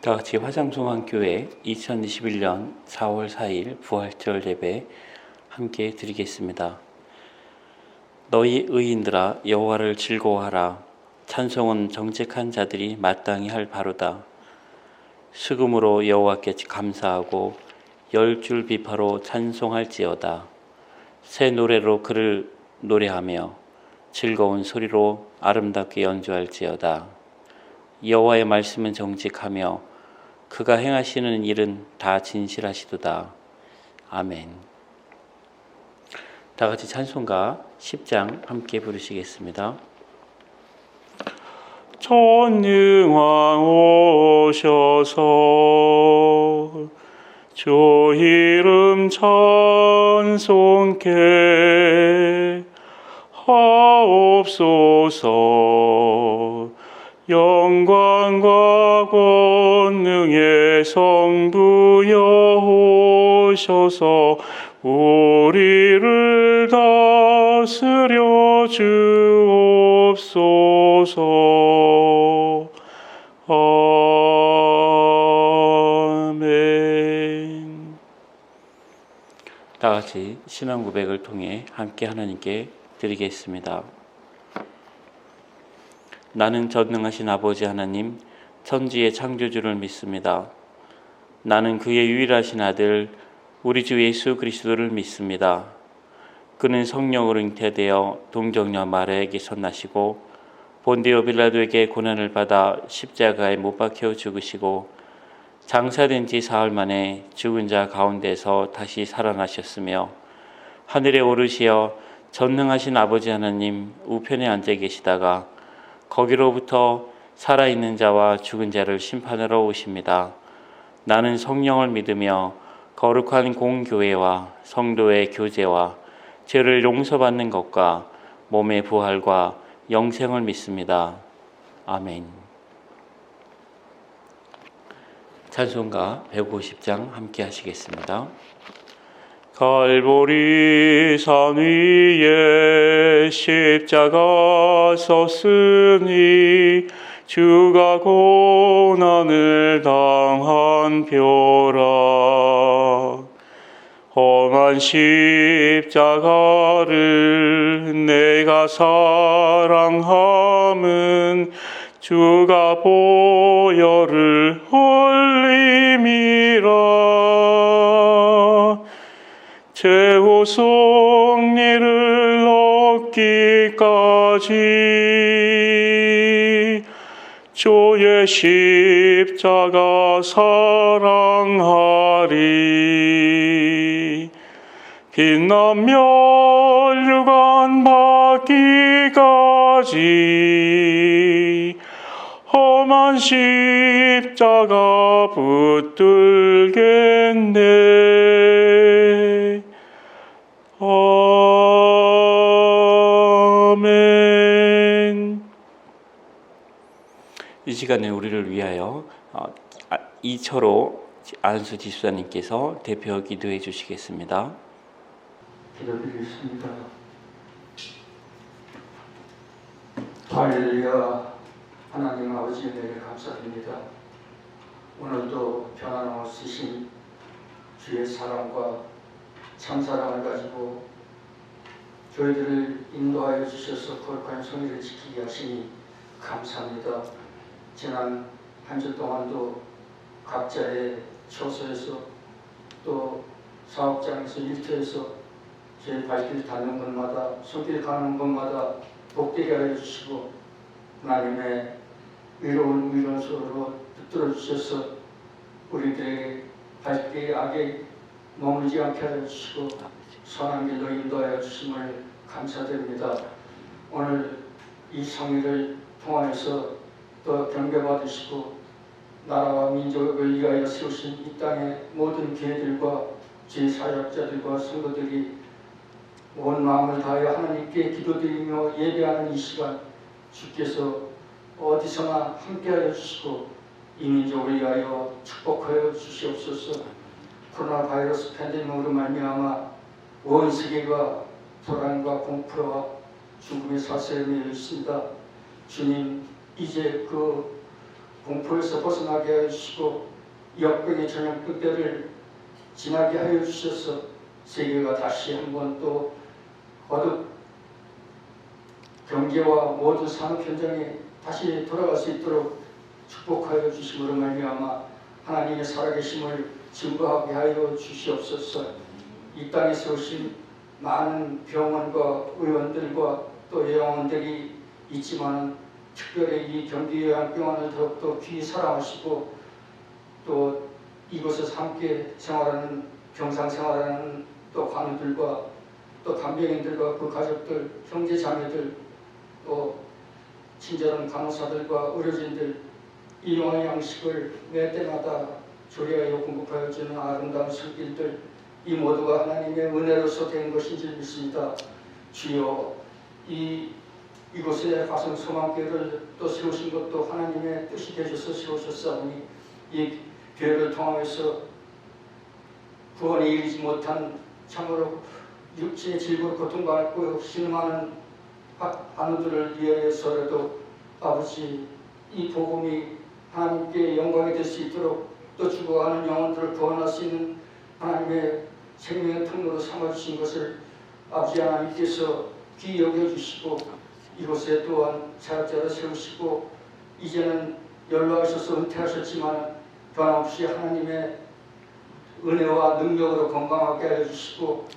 다 같이 화상송환교회 2021년 4월 4일 부활절 예배 함께 드리겠습니다. 너희 의인들아 여호와를 즐거워하라. 찬송은 정직한 자들이 마땅히 할 바로다. 수금으로 여호와께 감사하고 10줄 비파로 찬송할지어다. 새 노래로 그를 노래하며 즐거운 소리로 아름답게 연주할지어다. 여호와의 말씀은 정직하며 그가 행하시는 일은 다 진실하시도다. 아멘. 다 같이 찬송가 10장 함께 부르시겠습니다. 전능왕 오셔서 주 이름 찬송케 하옵소서. 영광과 권능의 성부여 오셔서 우리를 다스려 주옵소서. 아멘. 다 같이 신앙 고백을 통해 함께 하나님께 드리겠습니다. 나는 전능하신 아버지 하나님, 천지의 창조주를 믿습니다. 나는 그의 유일하신 아들, 우리 주 예수 그리스도를 믿습니다. 그는 성령으로 잉태되어 동정녀 마리아에게서 나시고 본디오 빌라도에게 고난을 받아 십자가에 못 박혀 죽으시고 장사된 지 사흘 만에 죽은 자 가운데서 다시 살아나셨으며 하늘에 오르시어 전능하신 아버지 하나님 우편에 앉아 계시다가 거기로부터 살아있는 자와 죽은 자를 심판하러 오십니다. 나는 성령을 믿으며 거룩한 공교회와 성도의 교제와 죄를 용서받는 것과 몸의 부활과 영생을 믿습니다. 아멘. 찬송가 150장 함께 하시겠습니다. 갈보리 산 위에 십자가 섰으니 주가 고난을 당한 벼락. 험한 십자가를 내가 사랑함은 주가 보혈을 흘림이라. 최후 승리를 얻기까지 주의 십자가 사랑하리. 빛나며 멸류관 받기까지 험한 십자가 붙들겠네. 아멘. 이 시간에 우리를 위하여 이철호 안수 지수사님께서 대표 기도해 주시겠습니다. 기도드리겠습니다. 할렐루야. 하나님 아버지 은혜를 감사드립니다. 오늘도 평안 없으신 주의 사랑과 참사랑을 가지고 저희들을 인도하여 주셔서 거룩한 성의를 지키게 하시니 감사합니다. 지난 한 주 동안도 각자의 처소에서 또 사업장에서 일터에서 제 발길 닿는 곳마다 손길 가는 곳마다 복되게 하여 주시고 하나님의 위로운 위로소로 붙들어 주셔서 우리들에게 발길이 악에 머물지 않게 하여 주시고 선한 길로 인도하여 주심을 감사드립니다. 오늘 이 성의를 통하여서 또 경배받으시고 나라와 민족을 위하여 세우신 이 땅의 모든 교회들과 제 사역자들과 성도들이 온 마음을 다하여 하나님께 기도드리며 예배하는 이 시간 주께서 어디서나 함께하여 주시고 이 민족을 위하여 축복하여 주시옵소서. 코로나 바이러스 팬데믹으로 말미암아 온 세계가 불안과 공포와 죽음의 사슬에 매여 있습니다. 주님, 이제 그 공포에서 벗어나게 하여 주시고 역병의 저녁 끝때를 지나게 하여 주셔서 세계가 다시 한번 또 거듭 경제와 모든 산업 현장에 다시 돌아갈 수 있도록 축복하여 주심으로 말미암아 하나님의 살아계심을 증거하게 하여 주시옵소서. 이 땅에 세우신 많은 병원과 의원들과 또 요양원들이 있지만 특별히 이 경기요양병원을 더욱더 귀히 사랑하시고 또 이곳에서 함께 생활하는 병상 생활하는 또 간호들과 또 간병인들과 그 가족들, 형제 자매들 또 친절한 간호사들과 의료진들 일용할 양식을 매 때마다 조리하여 공급하여 주는 아름다운 손길들 이 모두가 하나님의 은혜로서 된 것인지 믿습니다. 주여 이곳에 가슴 소망교회를 또 세우신 것도 하나님의 뜻이 되셔서 세우셨사오니 이 교회를 통하여서 구원에 이르지 못한 참으로 육체의 질고를 고통받고 신음하는 한우들을 위하여서라도 아버지 이 복음이 하나님께 영광이 될 수 있도록 또 죽어가는 영혼들을 구원할 수 있는 하나님의 생명의 통로로 삼아주신 것을 아버지 하나님께서 귀히 여겨주시고 이곳에 또한 사역자를 세우시고 이제는 연로하셔서 은퇴하셨지만 변함없이 하나님의 은혜와 능력으로 건강하게 하여 주시고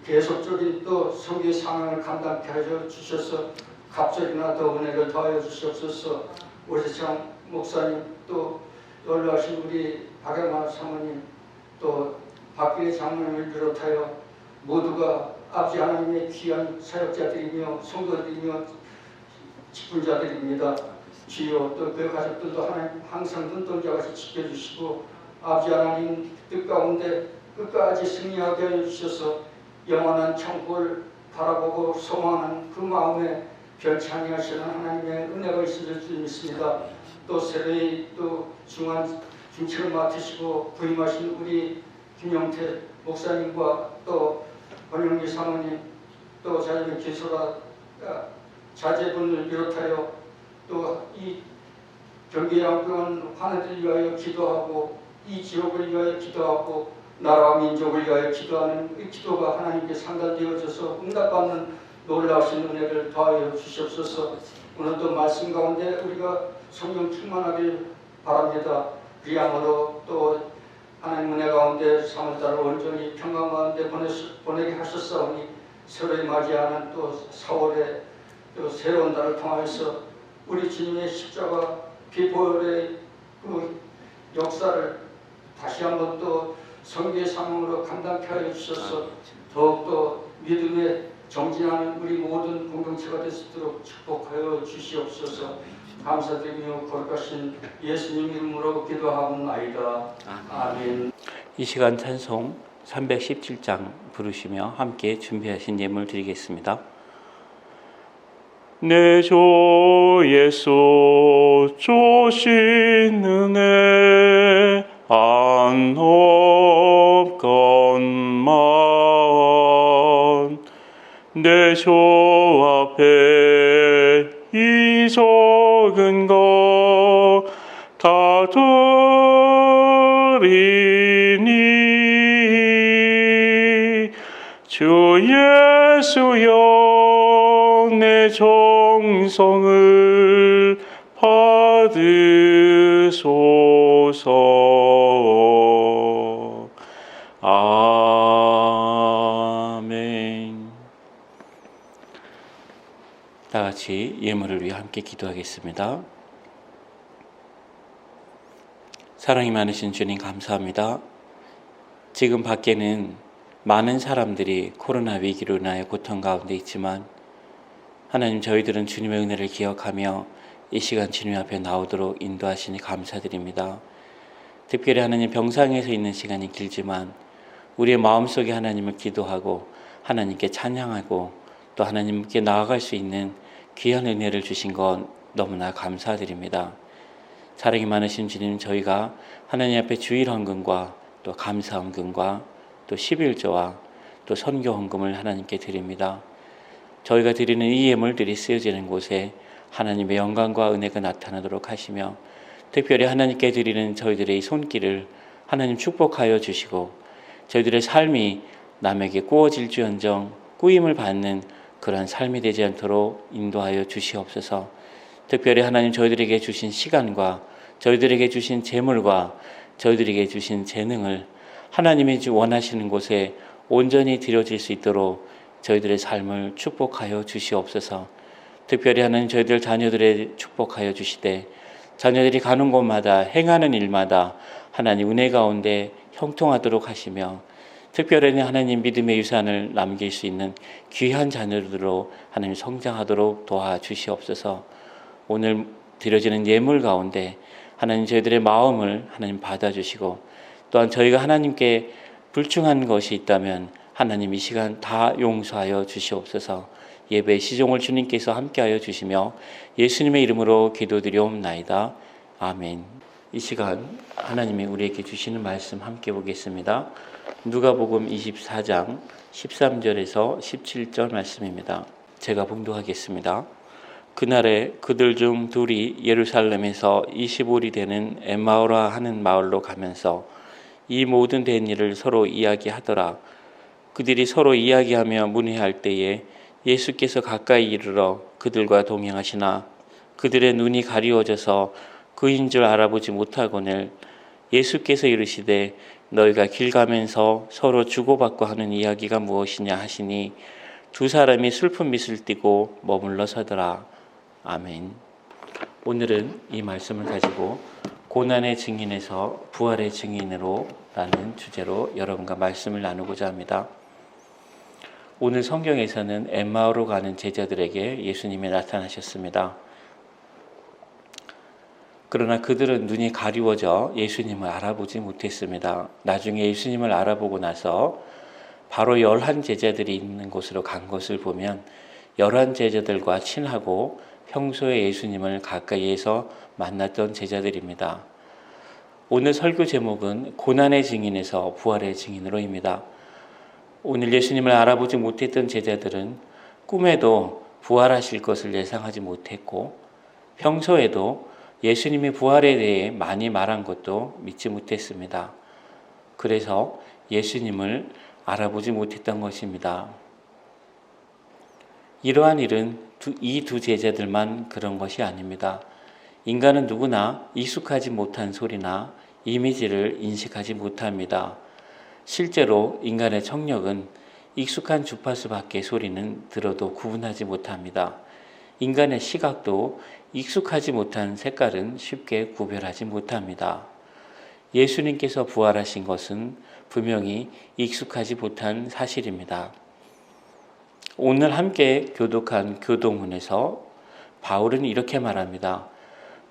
계속적인 또 설교의 상황을 감당케 하여 주셔서 갑절이나 더 은혜를 더하여 주시옵소서. 오세창 목사님 또 연로하신 우리 박영만 사모님 또 박기래 장로님을 비롯하여 모두가 아버지 하나님의 귀한 사역자들이며 성도들이며 직분자들입니다. 주여 또 그 가족들도 하나님 항상 눈동자같이 지켜주시고 아버지 하나님 뜻 가운데 끝까지 승리하게 하여 주셔서 영원한 천국을 바라보고 소망하는 그 마음에 변치 아니하시는 하나님의 은혜가 있을 줄 믿습니다. 또 새로이 또 중한 중책을 맡으시고 부임하신 우리 김용태 목사님과 또 권영기 사모님 또 자녀의 기소라 자제분을 비롯하여 또 이 경기양병원 환우들 위하여 기도하고 이 지역을 위하여 기도하고 나라와 민족을 위하여 기도하는 이 기도가 하나님께 상달되어져서 응답받는 놀라우신 은혜를 더하여 주시옵소서. 오늘도 말씀 가운데 우리가 성령 충만하길 바랍니다. 그리하므로 또 하나님 은혜 가운데 3월달을 온전히 평강 가운데 보내게 하셨사오니 새로이 맞이하는 또 4월에 또 새로운 달을 통하여서 우리 주님의 십자가 비보혈의 그 역사를 다시 한번 또 성교의 상황으로 감당케 하여 주셔서 더욱더 믿음에 정진하는 우리 모든 공동체가 될 수 있도록 축복하여 주시옵소서. 감사드리며 거룩하신 예수님 이름으로 기도하옵나이다. 아멘. 이 시간 찬송 317장 부르시며 함께 준비하신 예물 드리겠습니다. 내 주 예수 주신 은혜 안없건만 내 주 앞에 이 적은 것 다 드리니 주 예수여 내 정성을 받으소서. 아멘. 다 같이 예물을 위해 함께 기도하겠습니다. 사랑이 많으신 주님 감사합니다. 지금 밖에는 많은 사람들이 코로나 위기로 인하여 고통 가운데 있지만 하나님 저희들은 주님의 은혜를 기억하며 이 시간 주님 앞에 나오도록 인도하시니 감사드립니다. 특별히 하나님 병상에서 있는 시간이 길지만 우리의 마음속에 하나님을 기도하고 하나님께 찬양하고 또 하나님께 나아갈 수 있는 귀한 은혜를 주신 것 너무나 감사드립니다. 사랑이 많으신 주님 저희가 하나님 앞에 주일 헌금과 또 감사 헌금과 또 11조와 또 선교 헌금을 하나님께 드립니다. 저희가 드리는 이 예물들이 쓰여지는 곳에 하나님의 영광과 은혜가 나타나도록 하시며 특별히 하나님께 드리는 저희들의 이 손길을 하나님 축복하여 주시고 저희들의 삶이 남에게 꾸어질지언정 꾸임을 받는 그러한 삶이 되지 않도록 인도하여 주시옵소서. 특별히 하나님 저희들에게 주신 시간과 저희들에게 주신 재물과 저희들에게 주신 재능을 하나님이 원하시는 곳에 온전히 드려질 수 있도록 저희들의 삶을 축복하여 주시옵소서. 특별히 하나님 저희들 자녀들의 축복하여 주시되 자녀들이 가는 곳마다 행하는 일마다 하나님 은혜 가운데 형통하도록 하시며 특별히 하나님 믿음의 유산을 남길 수 있는 귀한 자녀들로 하나님 성장하도록 도와주시옵소서. 오늘 드려지는 예물 가운데 하나님 저희들의 마음을 하나님 받아주시고 또한 저희가 하나님께 불충한 것이 있다면 하나님 이 시간 다 용서하여 주시옵소서. 예배 시종을 주님께서 함께하여 주시며 예수님의 이름으로 기도드리옵나이다. 아멘. 이 시간 하나님이 우리에게 주시는 말씀 함께 보겠습니다. 누가복음 24장 13절에서 17절 말씀입니다. 제가 봉독하겠습니다. 그날에 그들 중 둘이 예루살렘에서 25리 되는 엠마오라 하는 마을로 가면서 이 모든 된 일을 서로 이야기하더라. 그들이 서로 이야기하며 문의할 때에 예수께서 가까이 이르러 그들과 동행하시나 그들의 눈이 가리워져서 그인 줄 알아보지 못하거늘 예수께서 이르시되 너희가 길 가면서 서로 주고받고 하는 이야기가 무엇이냐 하시니 두 사람이 슬픈 빛을 띠고 머물러 서더라. 아멘. 오늘은 이 말씀을 가지고 고난의 증인에서 부활의 증인으로 라는 주제로 여러분과 말씀을 나누고자 합니다. 오늘 성경에서는 엠마오로 가는 제자들에게 예수님이 나타나셨습니다. 그러나 그들은 눈이 가리워져 예수님을 알아보지 못했습니다. 나중에 예수님을 알아보고 나서 바로 11 제자들이 있는 곳으로 간 것을 보면 11 제자들과 친하고 평소에 예수님을 가까이에서 만났던 제자들입니다. 오늘 설교 제목은 고난의 증인에서 부활의 증인으로입니다. 오늘 예수님을 알아보지 못했던 제자들은 꿈에도 부활하실 것을 예상하지 못했고 평소에도 예수님의 부활에 대해 많이 말한 것도 믿지 못했습니다. 그래서 예수님을 알아보지 못했던 것입니다. 이러한 일은 이 두 제자들만 그런 것이 아닙니다. 인간은 누구나 익숙하지 못한 소리나 이미지를 인식하지 못합니다. 실제로 인간의 청력은 익숙한 주파수 밖의 소리는 들어도 구분하지 못합니다. 인간의 시각도 익숙하지 못한 색깔은 쉽게 구별하지 못합니다. 예수님께서 부활하신 것은 분명히 익숙하지 못한 사실입니다. 오늘 함께 교독한 교동문에서 바울은 이렇게 말합니다.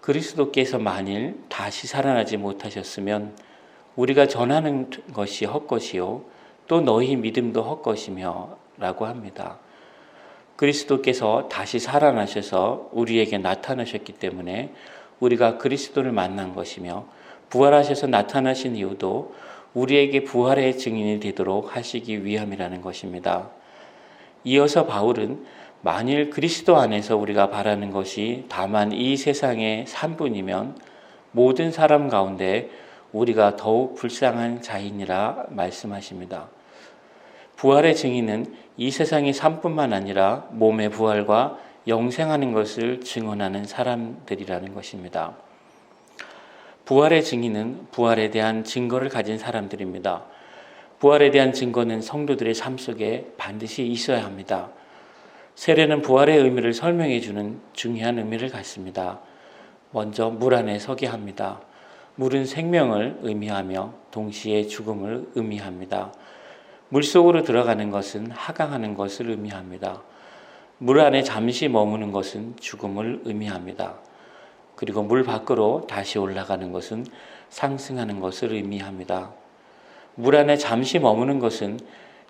그리스도께서 만일 다시 살아나지 못하셨으면 우리가 전하는 것이 헛것이요 또 너희 믿음도 헛것이며 라고 합니다. 그리스도께서 다시 살아나셔서 우리에게 나타나셨기 때문에 우리가 그리스도를 만난 것이며 부활하셔서 나타나신 이유도 우리에게 부활의 증인이 되도록 하시기 위함이라는 것입니다. 이어서 바울은 만일 그리스도 안에서 우리가 바라는 것이 다만 이 세상의 3분이면 모든 사람 가운데 우리가 더욱 불쌍한 자이니라 말씀하십니다. 부활의 증인은 이 세상의 삶뿐만 아니라 몸의 부활과 영생하는 것을 증언하는 사람들이라는 것입니다. 부활의 증인은 부활에 대한 증거를 가진 사람들입니다. 부활에 대한 증거는 성도들의 삶 속에 반드시 있어야 합니다. 세례는 부활의 의미를 설명해 주는 중요한 의미를 갖습니다. 먼저 물 안에 서게 합니다. 물은 생명을 의미하며 동시에 죽음을 의미합니다. 물속으로 들어가는 것은 하강하는 것을 의미합니다. 물 안에 잠시 머무는 것은 죽음을 의미합니다. 그리고 물 밖으로 다시 올라가는 것은 상승하는 것을 의미합니다. 물 안에 잠시 머무는 것은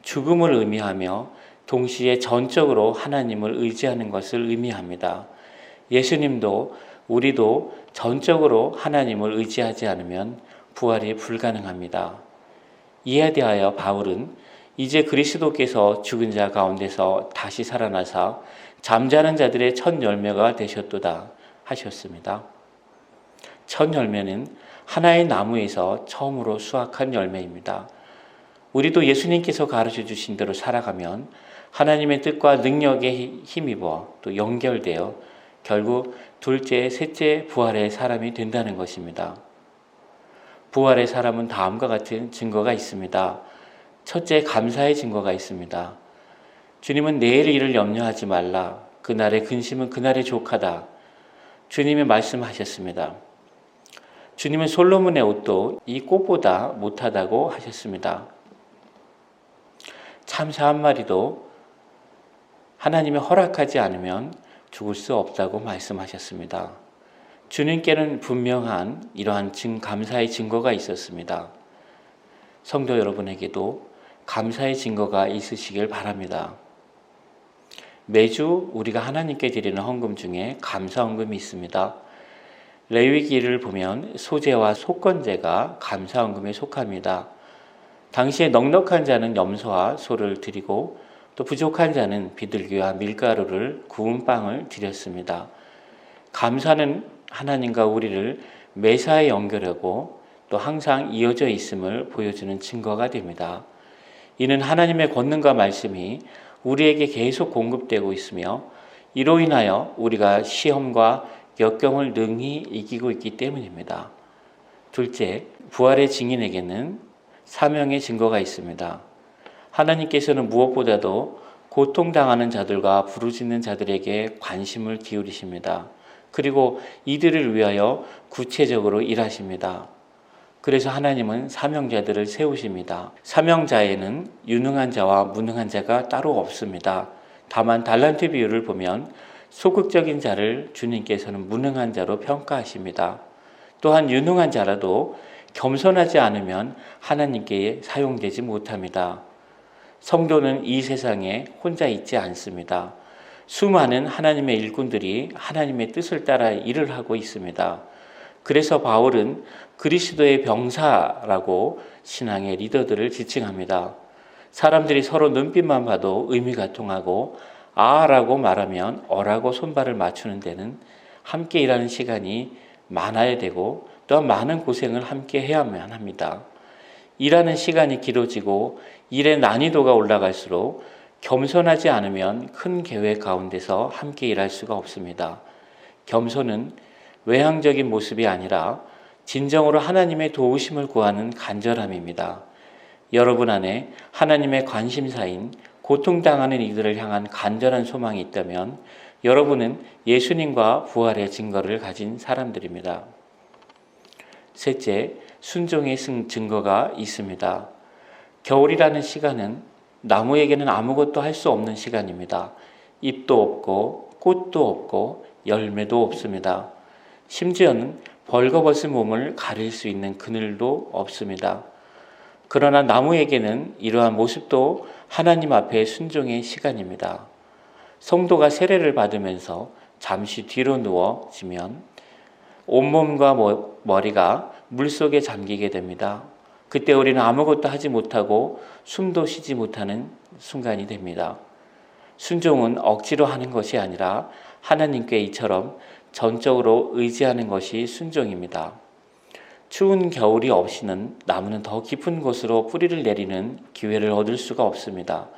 죽음을 의미하며 동시에 전적으로 하나님을 의지하는 것을 의미합니다. 예수님도 우리도 전적으로 하나님을 의지하지 않으면 부활이 불가능합니다. 이에 대하여 바울은 이제 그리스도께서 죽은 자 가운데서 다시 살아나사 잠자는 자들의 첫 열매가 되셨도다 하셨습니다. 첫 열매는 하나의 나무에서 처음으로 수확한 열매입니다. 우리도 예수님께서 가르쳐 주신 대로 살아가면 하나님의 뜻과 능력에 힘입어 또 연결되어 결국 둘째, 셋째 부활의 사람이 된다는 것입니다. 부활의 사람은 다음과 같은 증거가 있습니다. 첫째, 감사의 증거가 있습니다. 주님은 내일 일을 염려하지 말라. 그날의 근심은 그날의 족하다. 주님이 말씀하셨습니다. 주님은 솔로몬의 옷도 이 꽃보다 못하다고 하셨습니다. 참새 한 마리도 하나님이 허락하지 않으면 죽을 수 없다고 말씀하셨습니다. 주님께는 분명한 이러한 감사의 증거가 있었습니다. 성도 여러분에게도 감사의 증거가 있으시길 바랍니다. 매주 우리가 하나님께 드리는 헌금 중에 감사 헌금이 있습니다. 레위기를 보면 소제와 속건제가 감사 헌금에 속합니다. 당시에 넉넉한 자는 염소와 소를 드리고 또 부족한 자는 비둘기와 밀가루를 구운 빵을 드렸습니다. 감사는 하나님과 우리를 매사에 연결하고 또 항상 이어져 있음을 보여주는 증거가 됩니다. 이는 하나님의 권능과 말씀이 우리에게 계속 공급되고 있으며 이로 인하여 우리가 시험과 역경을 능히 이기고 있기 때문입니다. 둘째, 부활의 증인에게는 사명의 증거가 있습니다. 하나님께서는 무엇보다도 고통당하는 자들과 부르짖는 자들에게 관심을 기울이십니다. 그리고 이들을 위하여 구체적으로 일하십니다. 그래서 하나님은 사명자들을 세우십니다. 사명자에는 유능한 자와 무능한 자가 따로 없습니다. 다만 달란트 비유를 보면 소극적인 자를 주님께서는 무능한 자로 평가하십니다. 또한 유능한 자라도 겸손하지 않으면 하나님께 사용되지 못합니다. 성도는 이 세상에 혼자 있지 않습니다. 수많은 하나님의 일꾼들이 하나님의 뜻을 따라 일을 하고 있습니다. 그래서 바울은 그리스도의 병사라고 신앙의 리더들을 지칭합니다. 사람들이 서로 눈빛만 봐도 의미가 통하고 아라고 말하면 어라고 손발을 맞추는 데는 함께 일하는 시간이 많아야 되고 또한 많은 고생을 함께 해야만 합니다. 일하는 시간이 길어지고 일의 난이도가 올라갈수록 겸손하지 않으면 큰 계획 가운데서 함께 일할 수가 없습니다. 겸손은 외향적인 모습이 아니라 진정으로 하나님의 도우심을 구하는 간절함입니다. 여러분 안에 하나님의 관심사인 고통당하는 이들을 향한 간절한 소망이 있다면 여러분은 예수님과 부활의 증거를 가진 사람들입니다. 셋째, 순종의 증거가 있습니다. 겨울이라는 시간은 나무에게는 아무것도 할 수 없는 시간입니다. 잎도 없고 꽃도 없고 열매도 없습니다. 심지어는 벌거벗은 몸을 가릴 수 있는 그늘도 없습니다. 그러나 나무에게는 이러한 모습도 하나님 앞에 순종의 시간입니다. 성도가 세례를 받으면서 잠시 뒤로 누워지면 온몸과 머리가 물속에 잠기게 됩니다. 그때 우리는 아무것도 하지 못하고 숨도 쉬지 못하는 순간이 됩니다. 순종은 억지로 하는 것이 아니라 하나님께 이처럼 전적으로 의지하는 것이 순종입니다. 추운 겨울이 없이는 나무는 더 깊은 곳으로 뿌리를 내리는 기회를 얻을 수가 없습니다.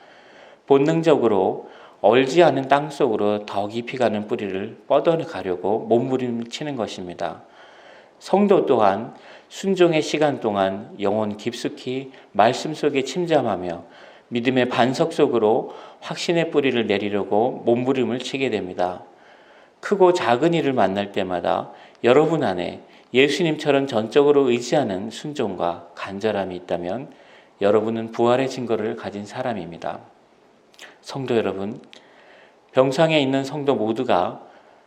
본능적으로 얼지 않은 땅 속으로 더 깊이 가는 뿌리를 뻗어가려고 몸부림을 치는 것입니다. 성도 또한 순종의 시간 동안 영혼 깊숙이 말씀 속에 침잠하며 믿음의 반석 속으로 확신의 뿌리를 내리려고 몸부림을 치게 됩니다. 크고 작은 일을 만날 때마다 여러분 안에 예수님처럼 전적으로 의지하는 순종과 간절함이 있다면 여러분은 부활의 증거를 가진 사람입니다. 성도 여러분, 병상에 있는 성도 모두가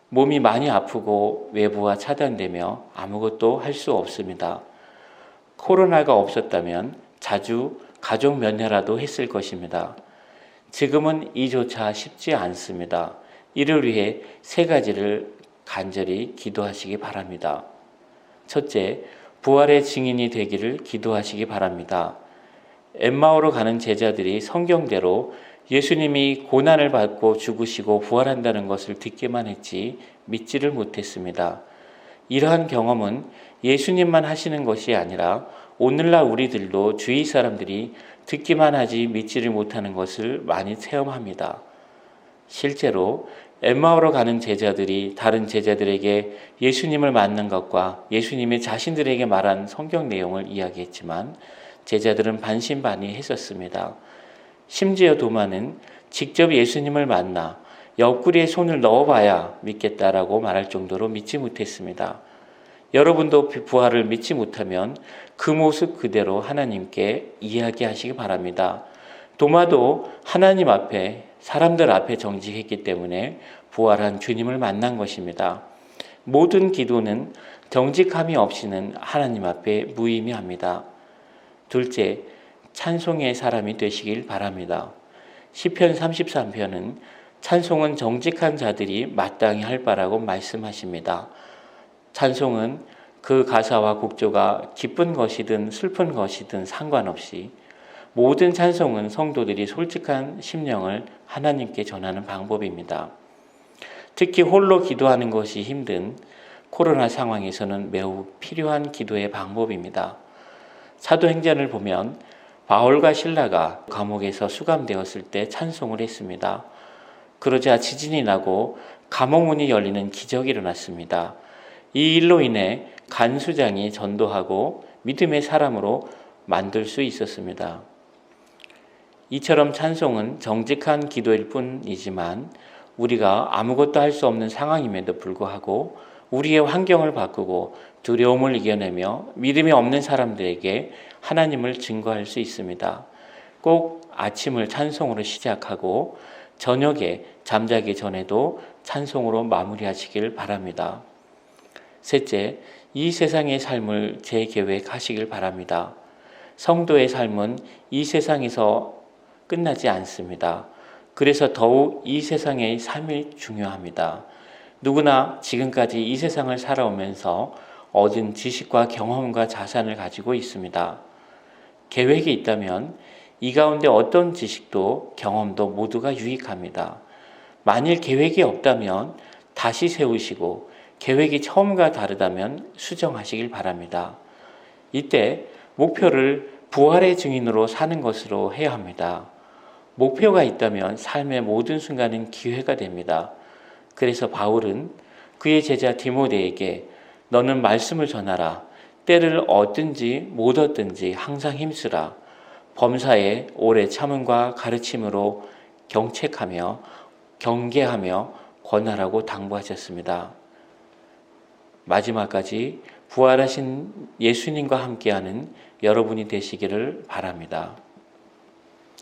몸이 많이 아프고 외부와 차단되며 아무것도 할 수 없습니다. 코로나가 없었다면 자주 가족 면회라도 했을 것입니다. 지금은 이조차 쉽지 않습니다. 이를 위해 세 가지를 간절히 기도하시기 바랍니다. 첫째, 부활의 증인이 되기를 기도하시기 바랍니다. 엠마오로 가는 제자들이 성경대로 예수님이 고난을 받고 죽으시고 부활한다는 것을 듣기만 했지 믿지를 못했습니다. 이러한 경험은 예수님만 하시는 것이 아니라 오늘날 우리들도 주위 사람들이 듣기만 하지 믿지를 못하는 것을 많이 체험합니다. 실제로 엠마오로 가는 제자들이 다른 제자들에게 예수님을 만난 것과 예수님이 자신들에게 말한 성경 내용을 이야기했지만 제자들은 반신반의했었습니다. 심지어 도마는 직접 예수님을 만나 옆구리에 손을 넣어봐야 믿겠다라고 말할 정도로 믿지 못했습니다. 여러분도 부활을 믿지 못하면 그 모습 그대로 하나님께 이야기하시기 바랍니다. 도마도 하나님 앞에 사람들 앞에 정직했기 때문에 부활한 주님을 만난 것입니다. 모든 기도는 정직함이 없이는 하나님 앞에 무의미합니다. 둘째, 찬송의 사람이 되시길 바랍니다. 시편 33편은 찬송은 정직한 자들이 마땅히 할 바라고 말씀하십니다. 찬송은 그 가사와 곡조가 기쁜 것이든 슬픈 것이든 상관없이 모든 찬송은 성도들이 솔직한 심령을 하나님께 전하는 방법입니다. 특히 홀로 기도하는 것이 힘든 코로나 상황에서는 매우 필요한 기도의 방법입니다. 사도행전을 보면 바울과 실라가 감옥에서 수감되었을 때 찬송을 했습니다. 그러자 지진이 나고 감옥 문이 열리는 기적이 일어났습니다. 이 일로 인해 간수장이 전도하고 믿음의 사람으로 만들 수 있었습니다. 이처럼 찬송은 정직한 기도일 뿐이지만 우리가 아무것도 할 수 없는 상황임에도 불구하고 우리의 환경을 바꾸고 두려움을 이겨내며 믿음이 없는 사람들에게 하나님을 증거할 수 있습니다. 꼭 아침을 찬송으로 시작하고 저녁에 잠자기 전에도 찬송으로 마무리하시길 바랍니다. 셋째, 이 세상의 삶을 재계획하시길 바랍니다. 성도의 삶은 이 세상에서 끝나지 않습니다. 그래서 더욱 이 세상의 삶이 중요합니다. 누구나 지금까지 이 세상을 살아오면서 얻은 지식과 경험과 자산을 가지고 있습니다. 계획이 있다면 이 가운데 어떤 지식도 경험도 모두가 유익합니다. 만일 계획이 없다면 다시 세우시고 계획이 처음과 다르다면 수정하시길 바랍니다. 이때 목표를 부활의 증인으로 사는 것으로 해야 합니다. 목표가 있다면 삶의 모든 순간은 기회가 됩니다. 그래서 바울은 그의 제자 디모데에게 너는 말씀을 전하라. 때를 얻든지 못 얻든지 항상 힘쓰라. 범사에 오래 참음과 가르침으로 경책하며 경계하며 권하라고 당부하셨습니다. 마지막까지 부활하신 예수님과 함께하는 여러분이 되시기를 바랍니다.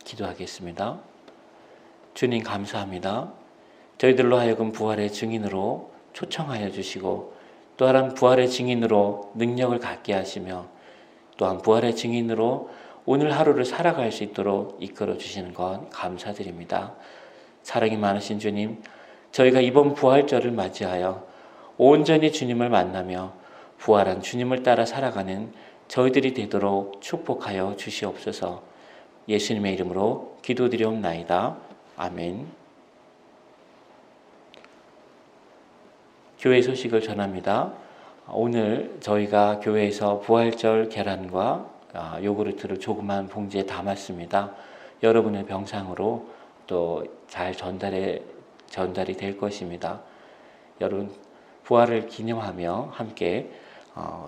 기도하겠습니다. 주님 감사합니다. 저희들로 하여금 부활의 증인으로 초청하여 주시고 또한 부활의 증인으로 능력을 갖게 하시며 또한 부활의 증인으로 오늘 하루를 살아갈 수 있도록 이끌어 주시는 것 감사드립니다. 사랑이 많으신 주님, 저희가 이번 부활절을 맞이하여 온전히 주님을 만나며 부활한 주님을 따라 살아가는 저희들이 되도록 축복하여 주시옵소서. 예수님의 이름으로 기도드리옵나이다. 아멘. 교회 소식을 전합니다. 오늘 저희가 교회에서 부활절 계란과 요구르트를 조그만 봉지에 담았습니다. 여러분의 병상으로 또 잘 전달이 될 것입니다. 여러분 부활을 기념하며 함께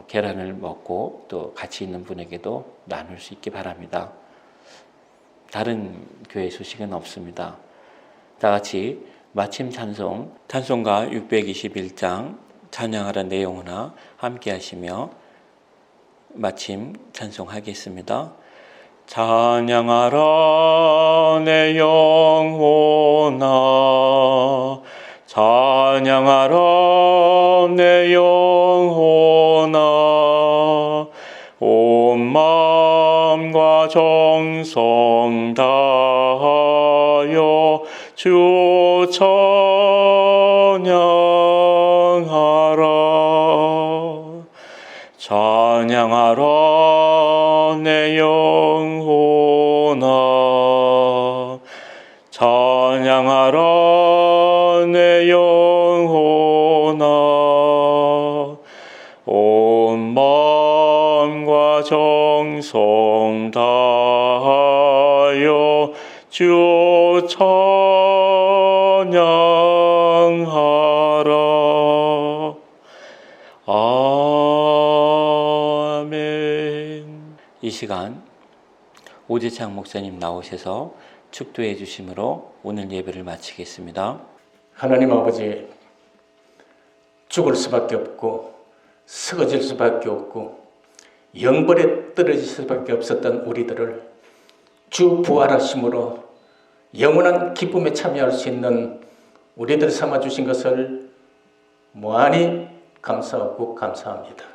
계란을 먹고 또 같이 있는 분에게도 나눌 수 있기 바랍니다. 다른 교회 소식은 없습니다. 다 같이 마침 찬송가 621장 찬양하라 내 영혼아 함께 하시며 마침 찬송하겠습니다. 찬양하라 내 영혼아 찬양하라 내 영혼아 온 마음과 정성 다하여 주 찬양하라 찬양하라 내 영혼아 찬양하라 내 영혼아 온 마음과 정성 다하여 주 찬양하라. 아멘. 이 시간 오재창 목사님 나오셔서 축도해 주심으로 오늘 예배를 마치겠습니다. 하나님 아버지, 죽을 수밖에 없고 쓰러질 수밖에 없고 영벌에 떨어질 수밖에 없었던 우리들을 주 부활하심으로 영원한 기쁨에 참여할 수 있는 우리들 삼아주신 것을 무한히 감사하고 감사합니다.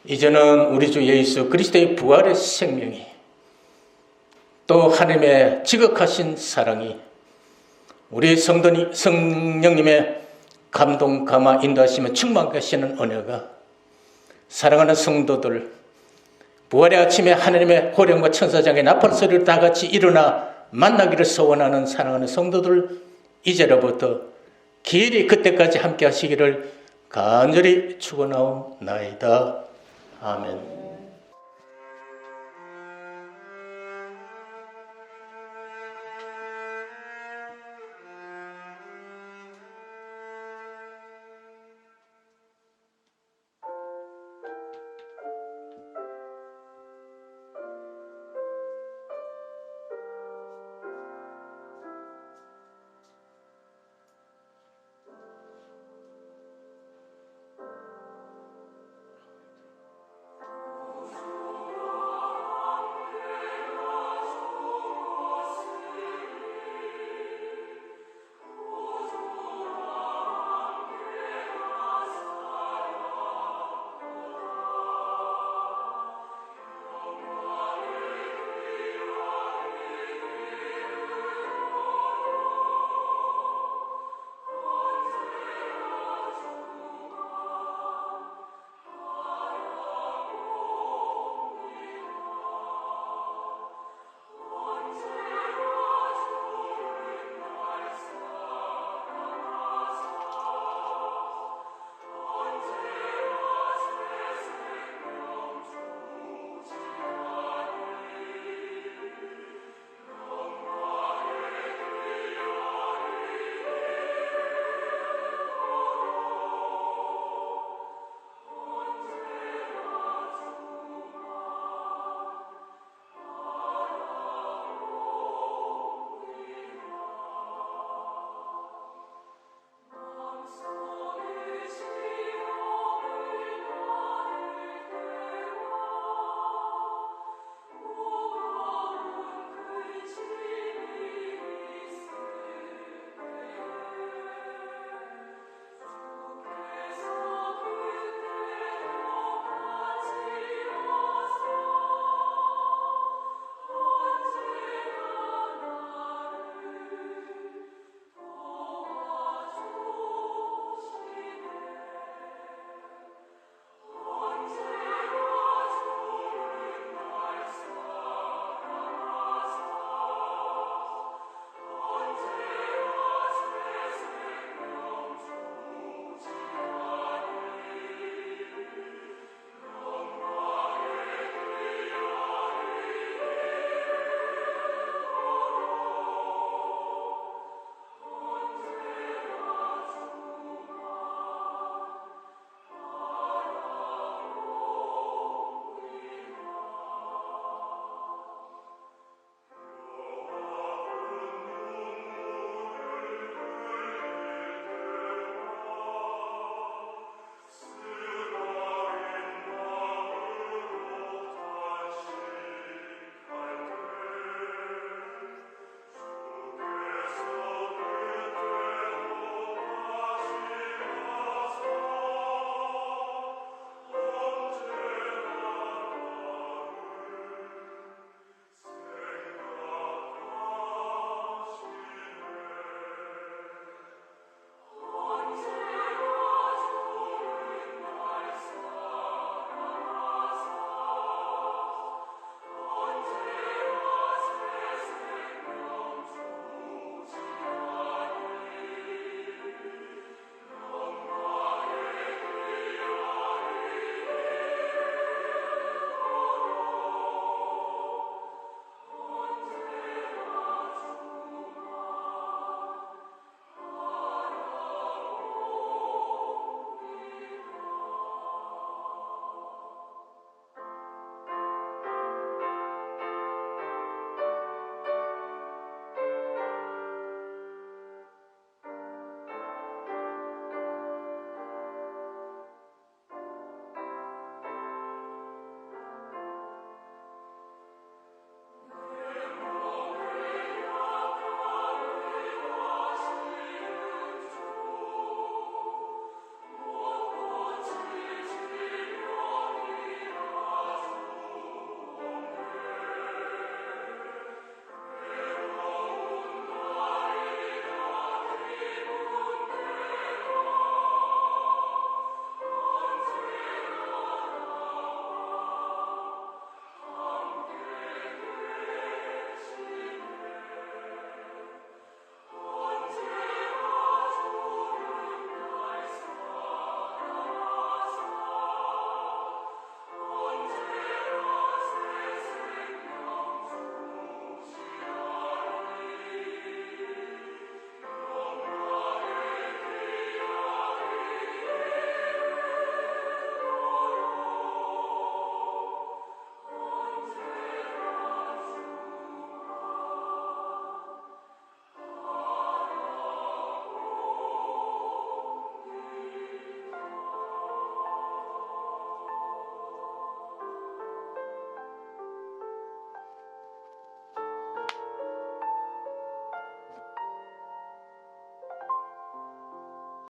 이제는 우리 주 예수 그리스도의 부활의 생명이 또 하나님의 지극하신 사랑이 우리 성령님의 감동, 감화, 인도하시며 충만하시는 은혜가 사랑하는 성도들, 부활의 아침에 하나님의 호령과 천사장의 나팔 소리를 다 같이 일어나 만나기를 소원하는 사랑하는 성도들, 이제로부터 길이 그때까지 함께 하시기를 간절히 축원하옵나이다. 아멘.